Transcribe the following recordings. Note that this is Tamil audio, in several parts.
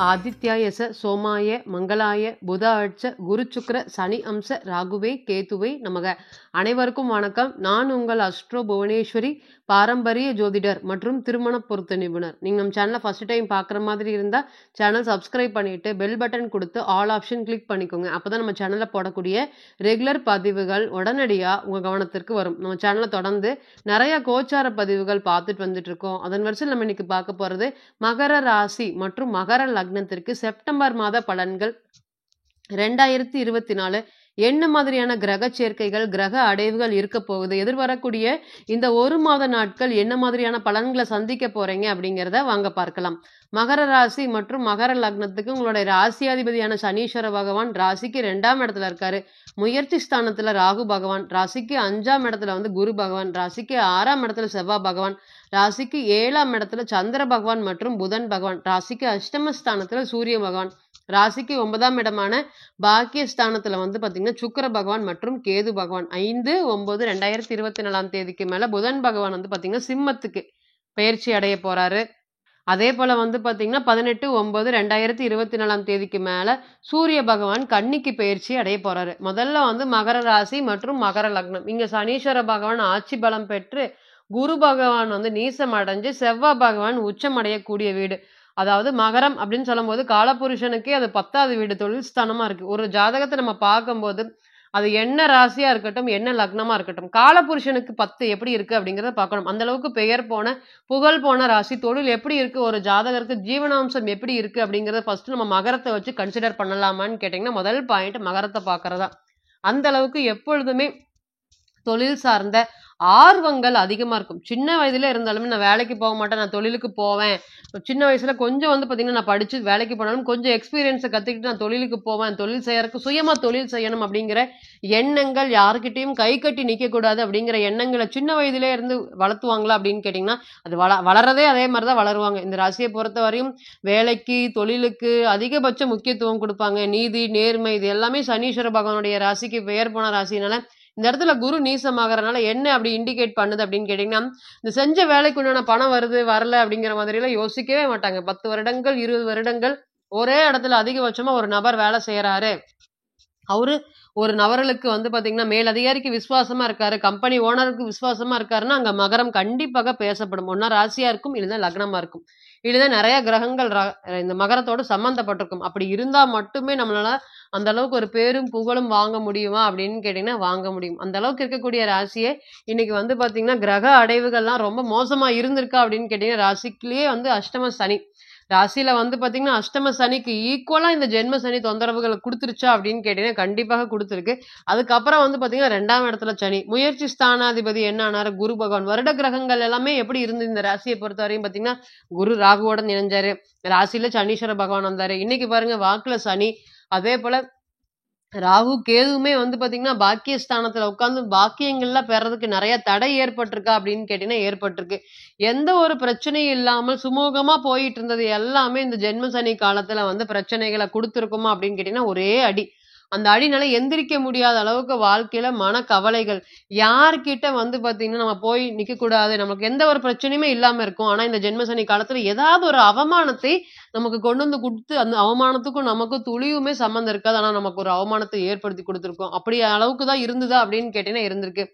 ஆதித்யாய சோமாய மங்களாய புத அட்ச குரு சுக்ர சனி அம்ச ராகுவே கேதுவே நமக. அனைவருக்கும் வணக்கம். நான் உங்கள் அஸ்ட்ரோ புவனேஸ்வரி, பாரம்பரிய ஜோதிடர் மற்றும் திருமண பொருத்த நிபுணர். நீங்கள் நம்ம சேனலை ஃபர்ஸ்ட் டைம் பார்க்குற மாதிரி இருந்தால் சேனல் சப்ஸ்கிரைப் பண்ணிவிட்டு பெல் பட்டன் கொடுத்து ஆல் ஆப்ஷன் கிளிக் பண்ணிக்கோங்க. அப்போ தான் நம்ம சேனலில் போடக்கூடிய ரெகுலர் பதிவுகள் உடனடியாக உங்கள் கவனத்திற்கு வரும். நம்ம சேனலை தொடர்ந்து நிறைய கோச்சார பதிவுகள் பார்த்துட்டு வந்துட்டு இருக்கோம். அதன் வரிசையில் நம்ம இன்னைக்கு பார்க்க போகிறது மகர ராசி மற்றும் மகர லக்னத்திற்கு செப்டம்பர் மாத பலன்கள் 2024 என்ன மாதிரியான கிரக சேர்க்கைகள், கிரக அடைவுகள் இருக்க போகுது, எதிர்வரக்கூடிய இந்த ஒரு மாத நாட்கள் என்ன மாதிரியான பலன்களை சந்திக்க போறீங்க அப்படிங்கிறத வாங்க பார்க்கலாம். மகர ராசி மற்றும் மகர லக்னத்துக்கு உங்களுடைய ராசியாதிபதியான சனீஸ்வர பகவான் ராசிக்கு 2ஆம் இடத்துல இருக்காரு. முயற்சி ஸ்தானத்துல ராகு பகவான், ராசிக்கு 5ஆம் இடத்துல குரு பகவான், ராசிக்கு 6ஆம் இடத்துல செவ்வாய் பகவான், ராசிக்கு 7ஆம் இடத்துல சந்திர பகவான் மற்றும் புதன் பகவான், ராசிக்கு அஷ்டமஸ்தானத்துல சூரிய பகவான், ராசிக்கு 9ஆம் இடமான பாக்கியஸ்தானத்துல பாத்தீங்கன்னா சுக்கிர பகவான் மற்றும் கேது பகவான். 5/9/2024 மேல புதன் பகவான் பாத்தீங்கன்னா சிம்மத்துக்கு பயிற்சி அடைய போறாரு. அதே போல பாத்தீங்கன்னா 18/9/2024 மேல சூரிய பகவான் கன்னிக்கு பயிற்சி அடைய போறாரு. முதல்ல மகர ராசி மற்றும் மகர லக்னம். இங்க சனீஸ்வர பகவான் ஆட்சி பலம் பெற்று குரு பகவான் நீசம் அடைஞ்சு செவ்வாய் பகவான் உச்சம் அடையக்கூடிய வீடு. அதாவது மகரம் அப்படின்னு சொல்லும் போது காலபுருஷனுக்கே அது 10வது வீடு, தொழில் ஸ்தானமா இருக்கு. ஒரு ஜாதகத்தை நம்ம பார்க்கும்போது அது என்ன ராசியா இருக்கட்டும், என்ன லக்னமா இருக்கட்டும், காலபுருஷனுக்கு 10 எப்படி இருக்கு அப்படிங்கறத பார்க்கணும். அந்த அளவுக்கு பெயர் போன புகழ் போன ராசி, தொழில் எப்படி இருக்கு, ஒரு ஜாதகருக்கு ஜீவனாம்சம் எப்படி இருக்கு அப்படிங்கறத ஃபர்ஸ்ட் நம்ம மகரத்தை வச்சு கன்சிடர் பண்ணலாமான்னு கேட்டீங்கன்னா முதல் பாயிண்ட் மகரத்தை பார்க்கறதா. அந்த அளவுக்கு எப்பொழுதுமே தொழில் சார்ந்த ஆர்வங்கள் அதிகமா இருக்கும். சின்ன வயதுல இருந்தாலுமே நான் வேலைக்கு போக மாட்டேன், நான் தொழிலுக்கு போவேன். சின்ன வயசுல கொஞ்சம் பாத்தீங்கன்னா நான் படிச்சு வேலைக்கு போனாலும் கொஞ்சம் எக்ஸ்பீரியன்ஸை கத்துக்கிட்டு நான் தொழிலுக்கு போவேன், தொழில் செய்யறதுக்கு சுயமா தொழில் செய்யணும் அப்படிங்கிற எண்ணங்கள், யாருக்கிட்டையும் கை கட்டி நிக்க கூடாது அப்படிங்கிற எண்ணங்களை சின்ன வயதுல இருந்து வளர்த்துவாங்களா அப்படின்னு கேட்டீங்கன்னா அது வளரதே அதே மாதிரிதான் வளருவாங்க. இந்த ராசியை பொறுத்த வரையும் வேலைக்கு தொழிலுக்கு அதிகபட்ச முக்கியத்துவம் கொடுப்பாங்க. நீதி நேர்மை இது எல்லாமே சனீஸ்வர பகவானுடைய ராசிக்கு பெயர் போன ராசினால இந்த இடத்துல குரு நீசமாகறதுனால என்ன அப்படி இண்டிகேட் பண்ணுது அப்படின்னு கேட்டீங்கன்னா இந்த செஞ்ச வேலைக்கு உண்டான பணம் வருது வரல அப்படிங்கிற மாதிரி எல்லாம் யோசிக்கவே மாட்டாங்க. 10 வருடங்கள் 20 வருடங்கள் ஒரே இடத்துல அதிகபட்சமா ஒரு நபர் வேலை செய்யறாரு, அவரு ஒரு நபர்களுக்கு பாத்தீங்கன்னா மேல் அதிகாரிக்கு விசுவாசமா இருக்காரு, கம்பெனி ஓனருக்கு விசுவாசமா இருக்காருன்னா அங்க மகரம் கண்டிப்பாக பேசப்படும். ஒன்னா ராசியா இருக்கும், இல்லைன்னா லக்னமா இருக்கும், இல்லைன்னா நிறைய கிரகங்கள் இந்த மகரத்தோட சம்பந்தப்பட்டிருக்கும். அப்படி இருந்தா மட்டுமே நம்மளால அந்த அளவுக்கு ஒரு பேரும் புகழும் வாங்க முடியுமா அப்படின்னு கேட்டீங்கன்னா வாங்க முடியும். அந்த அளவுக்கு இருக்கக்கூடிய ராசியே இன்னைக்கு பாத்தீங்கன்னா கிரக அடைவுகள்லாம் ரொம்ப மோசமா இருந்திருக்கா அப்படின்னு கேட்டீங்கன்னா ராசிக்குள்ளேயே அஷ்டம சனி, ராசியில பாத்தீங்கன்னா அஷ்டம சனிக்கு ஈக்குவலா இந்த ஜென்ம சனி தொந்தரவுகளை கொடுத்துருச்சா அப்படின்னு கேட்டீங்கன்னா கண்டிப்பாக கொடுத்துருக்கு. அதுக்கப்புறம் பாத்தீங்கன்னா 2ஆம் இடத்துல சனி, முயற்சி ஸ்தானாதிபதி என்ன ஆனாரு குரு பகவான். வருட கிரகங்கள் எல்லாமே எப்படி இருந்து இந்த ராசியை பொறுத்த வரையும் பாத்தீங்கன்னா குரு ராகுவோட இணைஞ்சாரு, ராசியில சனீஸ்வர பகவான் வந்தாரு. இன்னைக்கு பாருங்க வாக்குல சனி, அதே போல ராகு கேதுவுமே பாத்தீங்கன்னா பாக்கியஸ்தானத்துல உட்கார்ந்து பாக்கியங்கள்லாம் பெறதுக்கு நிறைய தடை ஏற்பட்டிருக்கா அப்படின்னு கேட்டீங்கன்னா ஏற்பட்டிருக்கு. எந்த ஒரு பிரச்சனையும் இல்லாமல் சுமூகமா போயிட்டு இருந்தது எல்லாமே இந்த ஜென்ம சனி காலத்துல பிரச்சனைகளை கொடுத்துருக்குமா அப்படின்னு கேட்டீங்கன்னா ஒரே அடி. அந்த அடினால எந்திரிக்க முடியாத அளவுக்கு வாழ்க்கையில மன கவலைகள். யார்கிட்ட பாத்தீங்கன்னா நம்ம போய் நிக்க கூடாது, நமக்கு எந்த ஒரு பிரச்சனையுமே இல்லாம இருக்கும். ஆனா இந்த ஜென்ம சனி காலத்துல ஏதாவது ஒரு அவமானத்தை நமக்கு கொண்டு கொடுத்து அந்த அவமானத்துக்கும் நமக்கும் துளியுமே சம்மந்தம் இருக்காது. ஆனா நமக்கு ஒரு அவமானத்தை ஏற்படுத்தி கொடுத்துருக்கோம். அப்படி அளவுக்கு தான் இருந்ததா அப்படின்னு கேட்டீங்கன்னா இருந்திருக்கு.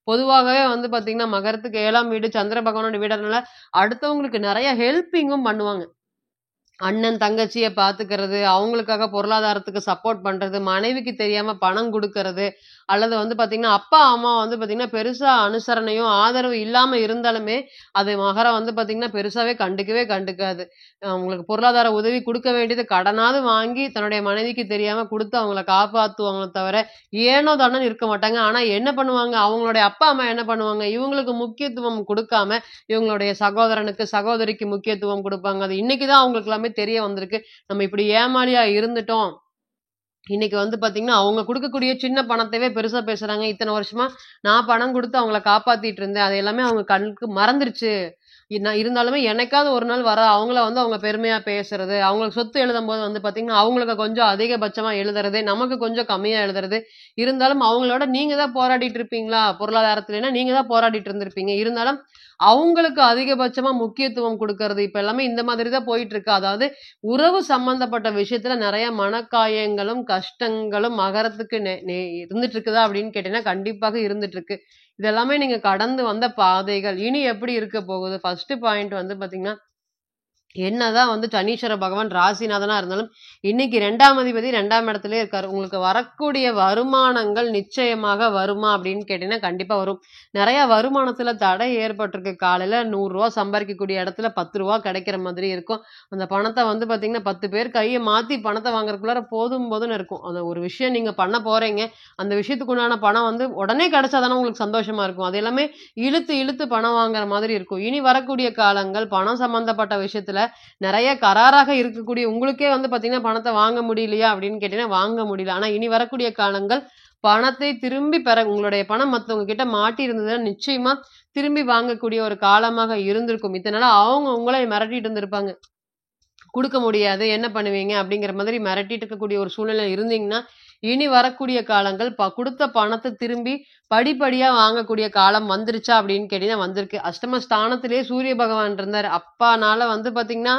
பொதுவாகவே பாத்தீங்கன்னா மகரத்துக்கு 7ஆம் வீடு சந்திர பகவானோட வீடுனால அடுத்தவங்களுக்கு நிறைய ஹெல்பிங்கும் பண்ணுவாங்க. அண்ணன் தங்கச்சியை பாத்துக்கிறது, அவங்களுக்காக பொருளாதாரத்துக்கு சப்போர்ட் பண்றது, மனைவிக்கு தெரியாம பணம் கொடுக்கறது, அல்லது பாத்தீங்கன்னா அப்பா அம்மா பாத்தீங்கன்னா பெருசா அனுசரணையும் ஆதரவு இல்லாம இருந்தாலுமே அது மகரம் பாத்தீங்கன்னா பெருசாவே கண்டுக்காது. அவங்களுக்கு பொருளாதார உதவி கொடுக்க வேண்டியது கடனாவது வாங்கி தன்னுடைய மனைவிக்கு தெரியாம கொடுத்து அவங்கள காப்பாத்துவாங்களே தவிர ஏனோ தானே இருக்க மாட்டாங்க. ஆனா என்ன பண்ணுவாங்க, அவங்களுடைய அப்பா அம்மா என்ன பண்ணுவாங்க, இவங்களுக்கு முக்கியத்துவம் கொடுக்காம இவங்களுடைய சகோதரனுக்கு சகோதரிக்கு முக்கியத்துவம் கொடுப்பாங்க. அது இன்னைக்குதான் அவங்களுக்கு எல்லாமே தெரிய வந்திருக்கு. நம்ம இப்படி ஏமாளியா இருந்துட்டோம். இன்னைக்கு பாத்தீங்கன்னா அவங்க கொடுக்கக்கூடிய சின்ன பணத்தையே பெருசா பேசுறாங்க. இத்தனை வருஷமா நான் பணம் கொடுத்து அவங்கள காப்பாத்திட்டு இருந்தேன், அது எல்லாமே அவங்க கண்ணுக்கு மறந்துருச்சு. இருந்தாலுமே என்னைக்காவது ஒரு நாள் வர அவங்கள அவங்க பெருமையா பேசுறது, அவங்களுக்கு சொத்து எழுதும் போது பாத்தீங்கன்னா அவங்களுக்கு கொஞ்சம் அதிகபட்சமா எழுதுறது, நமக்கு கொஞ்சம் கம்மியா எழுதுறது. இருந்தாலும் அவங்களோட நீங்க தான் போராடிட்டு இருப்பீங்களா பொருளாதாரத்துலன்னா நீங்க தான் போராடிட்டு இருந்திருப்பீங்க. இருந்தாலும் அவங்களுக்கு அதிகபட்சமா முக்கியத்துவம் குடுக்கறது. இப்ப எல்லாமே இந்த மாதிரி தான் போயிட்டு இருக்கு. அதாவது உறவு சம்பந்தப்பட்ட விஷயத்துல நெறைய மனக்காயங்களும், கஷ்டங்களும் மகரத்துக்கு நெ நெ இருந்துட்டு இருக்குதா அப்படின்னு கேட்டீங்கன்னா, கண்டிப்பாக இருந்துட்டு இருக்கு. இதெல்லாமே நீங்க கடந்து வந்த பாதைகள். இனி எப்படி இருக்க போகுது? ஃபர்ஸ்ட் பாயிண்ட் வந்து பாத்தீங்கன்னா, என்னதான் வந்து சனீஸ்வர பகவான் ராசிநாதனா இருந்தாலும், இன்னைக்கு 2ஆம் அதிபதி 2ஆம் இடத்திலேயே இருக்காரு. உங்களுக்கு வரக்கூடிய வருமானங்கள் நிச்சயமாக வருமா அப்படின்னு கேட்டீங்கன்னா, கண்டிப்பா வரும். நெறைய வருமானத்துல தடை ஏற்பட்டிருக்கு. காலையில ரூ. 100 சம்பாரிக்கக்கூடிய இடத்துல ரூ. 10 கிடைக்கிற மாதிரி இருக்கும். அந்த பணத்த வந்து பாத்தீங்கன்னா, 10 பேர் கைய மாத்தி பணத்த வாங்குறதுக்குள்ளார போதும் போதும்ன்னு இருக்கும். அந்த ஒரு விஷயம் நீங்க பண்ண போறீங்க. அந்த விஷயத்துக்கு உண்டான பணம் வந்து உடனே கிடைச்சா தானே உங்களுக்கு சந்தோஷமா இருக்கும். அது எல்லாமே இழுத்து இழுத்து பணம் வாங்குற மாதிரி இருக்கும். இனி வரக்கூடிய காலங்கள் பணம் சம்பந்தப்பட்ட விஷயத்துல நெறைய கராராக இருக்கக்கூடிய உங்களுக்கே வந்து பாத்தீங்கன்னா, பணத்த வாங்க முடியலையா அப்படின்னு கேட்டீங்கன்னா, வாங்க முடியல. ஆனா இனி வரக்கூடிய காலங்கள் பணத்தை திரும்பி பெற உங்களுடைய பணம் மத்தவங்க கிட்ட மாட்டியிருந்ததுன்னா, நிச்சயமா திரும்பி வாங்கக்கூடிய ஒரு காலமாக இருந்திருக்கும். இத்தன நாளா அவங்க உங்கள மிரட்டிட்டு இருந்திருப்பாங்க. குடுக்க முடியாது. என்ன பண்ணுவீங்க? அப்படிங்கிற மாதிரி மிரட்டிட்டு இருக்கக்கூடிய ஒரு சூழ்நிலை இருந்தீங்கன்னா, இனி வரக்கூடிய காலங்கள் குடுத்த பணத்த திரும்பி படிப்படியா வாங்கக்கூடிய காலம் வந்துருச்சா அப்படின்னு கேட்டீங்கன்னா வந்திருக்கு. அஷ்டம ஸ்தானத்திலேயே சூரிய பகவான் இருந்தாரு. அப்பானால வந்து பாத்தீங்கன்னா,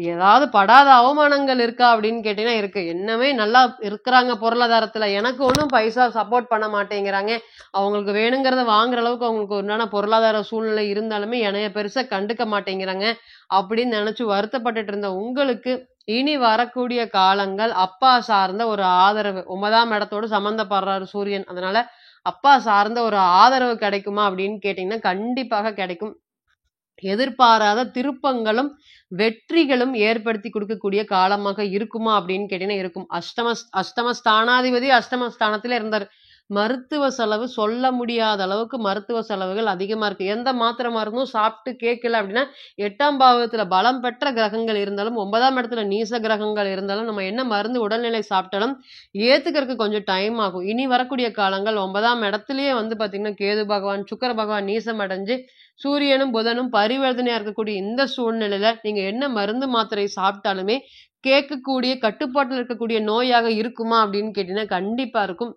ஏதாவது படாத அவமானங்கள் இருக்கா அப்படின்னு கேட்டீங்கன்னா இருக்கு. என்னவே நல்லா இருக்கிறாங்க பொருளாதாரத்துல. எனக்கு ஒண்ணும் பைசா சப்போர்ட் பண்ண மாட்டேங்கிறாங்க. அவங்களுக்கு வேணுங்கிறத வாங்குற அளவுக்கு அவங்களுக்கு உண்டான பொருளாதார சூழ்நிலை இருந்தாலுமே என்னைய பெருசா கண்டுக்க மாட்டேங்கிறாங்க. அப்படின்னு நினைச்சு வருத்தப்பட்டுட்டு இருந்த உங்களுக்கு, இனி வரக்கூடிய காலங்கள் அப்பா சார்ந்த ஒரு ஆதரவு 9ஆம் இடத்தோடு சம்மந்தப்படுறாரு சூரியன். அதனால அப்பா சார்ந்த ஒரு ஆதரவு கிடைக்குமா அப்படின்னு கேட்டீங்கன்னா, கண்டிப்பாக கிடைக்கும். எதிர்பாராத திருப்பங்களும், வெற்றிகளும் ஏற்படுத்தி குடுக்கக்கூடிய காலமாக இருக்குமா அப்படின்னு கேட்டீங்கன்னா இருக்கும். அஷ்டம ஸ்தானாதிபதி அஷ்டம ஸ்தானத்திலே இருந்தாரு. மருத்துவ செலவு சொல்ல முடியாத அளவுக்கு மருத்துவ செலவுகள் அதிகமா இருக்கு. எந்த மாத்திரை மருந்தும் சாப்பிட்டு கேட்கல அப்படின்னா, 8ஆம் பாவத்துல பலம் பெற்ற கிரகங்கள் இருந்தாலும், 9ஆம் இடத்துல நீச கிரகங்கள் இருந்தாலும், நம்ம என்ன மருந்து உடல்நிலை சாப்பிட்டாலும் ஏத்துக்கறக்கு கொஞ்சம் டைம் ஆகும். இனி வரக்கூடிய காலங்கள் 9ஆம் இடத்திலேயே வந்து பாத்தீங்கன்னா, கேது பகவான், சுக்கிர பகவான் நீசம் அடைஞ்சு சூரியனும் புதனும் பரிவர்த்தனையா இருக்கக்கூடிய இந்த சூழ்நிலையில நீங்க என்ன மருந்து மாத்திரை சாப்பிட்டாலுமே கேட்கக்கூடிய கட்டுப்பாட்டுல இருக்கக்கூடிய நோயாக இருக்குமா அப்படின்னு கேட்டீங்கன்னா கண்டிப்பா இருக்கும்.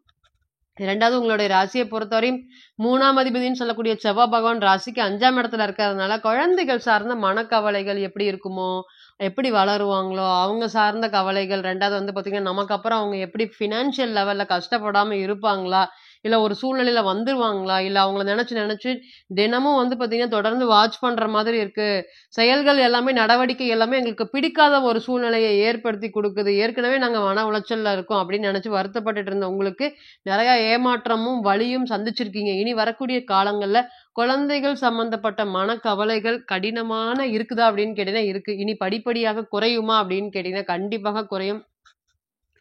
2வது உங்களுடைய ராசியை பொறுத்தவரையும் 3ஆம் அதிபதின்னு சொல்லக்கூடிய செவ்வாய் பகவான் ராசிக்கு 5ஆம் இடத்துல இருக்கிறதுனால குழந்தைகள் சார்ந்த மனக்கவலைகள் எப்படி இருக்குமோ, எப்படி வளருவாங்களோ, அவங்க சார்ந்த கவலைகள். 2வது வந்து பாத்தீங்கன்னா, நமக்கு அப்புறம் அவங்க எப்படி ஃபினான்ஷியல் லெவல்ல கஷ்டப்படாம இருப்பாங்களா? இல்ல ஒரு சூழ்நிலையில வந்துருவாங்களா? இல்ல அவங்கள நெனச்சு நெனச்சு தினமும் வந்து பாத்தீங்கன்னா, தொடர்ந்து வாட்ச் பண்ற மாதிரி இருக்கு. செயல்கள் எல்லாமே, நடவடிக்கை எல்லாமே எங்களுக்கு பிடிக்காத ஒரு சூழ்நிலையை ஏற்படுத்தி குடுக்குது. ஏற்கனவே நாங்க மன உளைச்சல்ல இருக்கோம் அப்படின்னு நெனச்சு வருத்தப்பட்டுட்டு இருந்த உங்களுக்கு, நெறைய ஏமாற்றமும், வலியும் சந்திச்சிருக்கீங்க. இனி வரக்கூடிய காலங்கள்ல குழந்தைகள் சம்பந்தப்பட்ட மனக்கவலைகள் கடினமான இருக்குதா அப்படின்னு கேட்டீங்கன்னா இருக்கு. இனி படிப்படியாக குறையுமா அப்படின்னு கேட்டீங்கன்னா, கண்டிப்பாக குறையும்.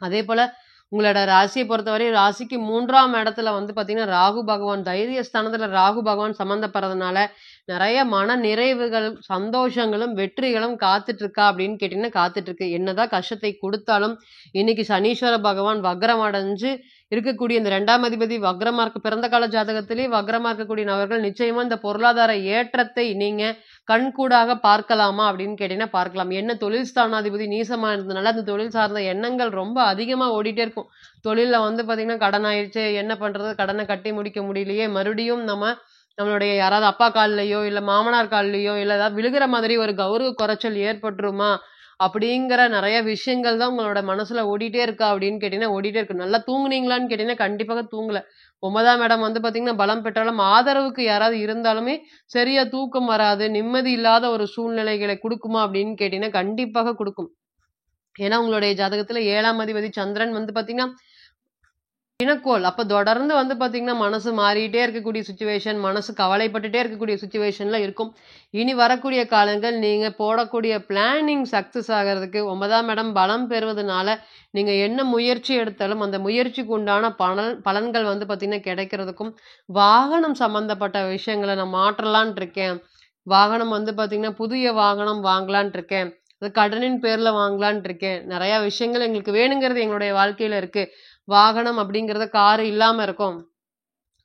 அதேபோல உங்களோட ராசிய பொறுத்தவரை ராசிக்கு 3ஆம் இடத்துல வந்து பாத்தீங்கன்னா, ராகு பகவான் தைரிய ஸ்தானத்துல ராகு பகவான் சம்மந்தப்படுறதுனால, நெறைய மன நிறைவுகள், சந்தோஷங்களும், வெற்றிகளும் காத்துட்டு இருக்கா அப்படின்னு கேட்டீங்கன்னா, காத்துட்டு இருக்கு. என்னதான் கஷ்டத்தை குடுத்தாலும், இன்னைக்கு சனீஸ்வர பகவான் வக்ரம் அடைஞ்சு இருக்கக்கூடிய இந்த 2ஆம் அதிபதி வக்ரமா இருக்கு. பிறந்த கால ஜாதகத்திலேயே வக்ரமா இருக்கக்கூடிய நபர்கள் நிச்சயமா இந்த பொருளாதார ஏற்றத்தை நீங்க கண்கூடாக பார்க்கலாமா அப்படின்னு கேட்டீங்கன்னா பார்க்கலாம். என்ன தொழில் ஸ்தானாதிபதி நீசமா இருந்ததுனால, அந்த தொழில் சார்ந்த எண்ணங்கள் ரொம்ப அதிகமா ஓடிட்டே இருக்கும். தொழில்ல வந்து பாத்தீங்கன்னா, கடன் ஆயிருச்சு. என்ன பண்றது? கடன கட்டி முடிக்க முடியலையே! மறுபடியும் நம்மளுடைய யாராவது அப்பா கால்லயோ, இல்ல மாமனார் கால்லயோ, இல்ல ஏதாவது விழுகுற மாதிரி ஒரு கௌரவ குறைச்சல் ஏற்பட்டுருமா? அப்படிங்கிற நெறைய விஷயங்கள் தான் உங்களோட மனசுல ஓடிட்டே இருக்கா அப்படின்னு கேட்டீங்கன்னா, ஓடிட்டே இருக்கு. நல்லா தூங்குனீங்களான்னு கேட்டீங்கன்னா, கண்டிப்பாக தூங்கல. 9ஆம் இடம் வந்து பாத்தீங்கன்னா, பலம் பெற்றாலும் ஆதரவுக்கு யாராவது இருந்தாலுமே, சரியா தூக்கம் வராது. நிம்மதி இல்லாத ஒரு சூழ்நிலைகளை குடுக்குமா அப்படின்னு கேட்டீங்கன்னா, கண்டிப்பாக குடுக்கும். ஏன்னா, உங்களுடைய ஜாதகத்துல 7ஆம் அதிபதி சந்திரன் வந்து பாத்தீங்கன்னா, தினக்கோள். அப்ப தொடர்ந்து வந்து பாத்தீங்கன்னா, மனசு மாறிட்டே இருக்கக்கூடிய சிச்சுவேஷன், மனசு கவலைப்பட்டுட்டே இருக்கக்கூடிய சிச்சுவேஷன்ல இருக்கும். இனி வரக்கூடிய காலங்கள் நீங்க போடக்கூடிய பிளானிங் சக்சஸ் ஆகறதுக்கு 9ஆம் இடம் பலம் பெறுவதனால, நீங்க என்ன முயற்சி எடுத்தாலும், அந்த முயற்சிக்கு உண்டான பலன்கள் வந்து பாத்தீங்கன்னா கிடைக்கிறதுக்கும், வாகனம் சம்பந்தப்பட்ட விஷயங்கள நான் மாற்றலான்ட்டு இருக்கேன். வாகனம் வந்து பாத்தீங்கன்னா, புதிய வாகனம் வாங்கலான்ட்டு இருக்கேன். அது கடனின் பேர்ல வாங்கலான்ட்டு இருக்கேன். நெறைய விஷயங்கள் எங்களுக்கு வேணுங்கிறது எங்களுடைய வாழ்க்கையில இருக்கு. வாகனம் அப்படிங்கிறது கார் இல்லாம இருக்கோம்.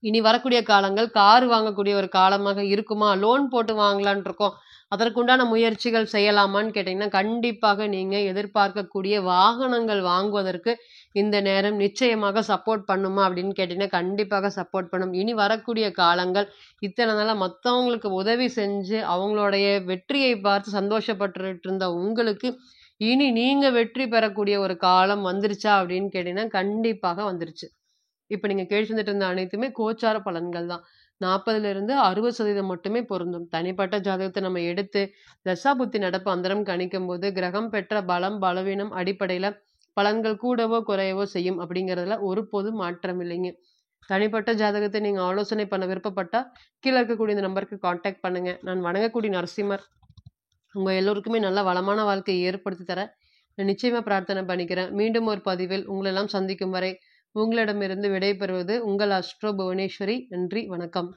இனி வரக்கூடிய காலங்கள் கார் வாங்கக்கூடிய ஒரு காலமாக இருக்குமா? லோன் போட்டு வாங்கலாம்ன்னு இருக்கோம். அதற்குண்டான முயற்சிகள் செய்யலாமான்னு கேட்டீங்கன்னா, கண்டிப்பாக நீங்க எதிர்பார்க்கக்கூடிய வாகனங்கள் வாங்குவதற்கு இந்த நேரம் நிச்சயமாக சப்போர்ட் பண்ணுமா? அப்படின்னு கேட்டீங்கன்னா, கண்டிப்பாக சப்போர்ட் பண்ணும். இனி வரக்கூடிய காலங்கள் இத்தன நாளா மத்தவங்களுக்கு உதவி செஞ்சு, அவங்களுடைய வெற்றியை பார்த்து சந்தோஷப்பட்டுட்டு இருந்த உங்களுக்கு, இனி நீங்க வெற்றி பெறக்கூடிய ஒரு காலம் வந்துருச்சா? அப்படின்னு கேட்டீங்கன்னா, கண்டிப்பாக வந்துருச்சு. இப்ப நீங்க கேட்டுட்டு இருந்த அனைத்துமே கோச்சார பலன்கள் தான். 40லிருந்து 60% மட்டுமே பொருந்தும். தனிப்பட்ட ஜாதகத்த நம்ம எடுத்து தசாபுத்தி நடப்பு அந்தரம் கணிக்கும்போது, கிரகம் பெற்ற பலம், பலவீனம் அடிப்படையில பலன்கள் கூடவோ, குறையவோ செய்யும் அப்படிங்கிறதுல ஒருபோதும் மாற்றம் இல்லைங்க. தனிப்பட்ட ஜாதகத்தை நீங்க ஆலோசனை பண்ண விருப்பப்பட்டா, கீழ இருக்கக்கூடிய இந்த நம்பருக்கு கான்டாக்ட் பண்ணுங்க. நான் வணங்கக்கூடிய நரசிம்மர் உங்க எல்லோருக்குமே நல்ல வளமான வாழ்க்கையை ஏற்படுத்தி தர நான் நிச்சயமா பிரார்த்தனை பண்ணிக்கிறேன். மீண்டும் ஒரு பதிவில் உங்களெல்லாம் சந்திக்கும் வரை உங்களிடமிருந்து விடைபெறுவது உங்கள் அஸ்ட்ரோ புவனேஸ்வரி. நன்றி, வணக்கம்.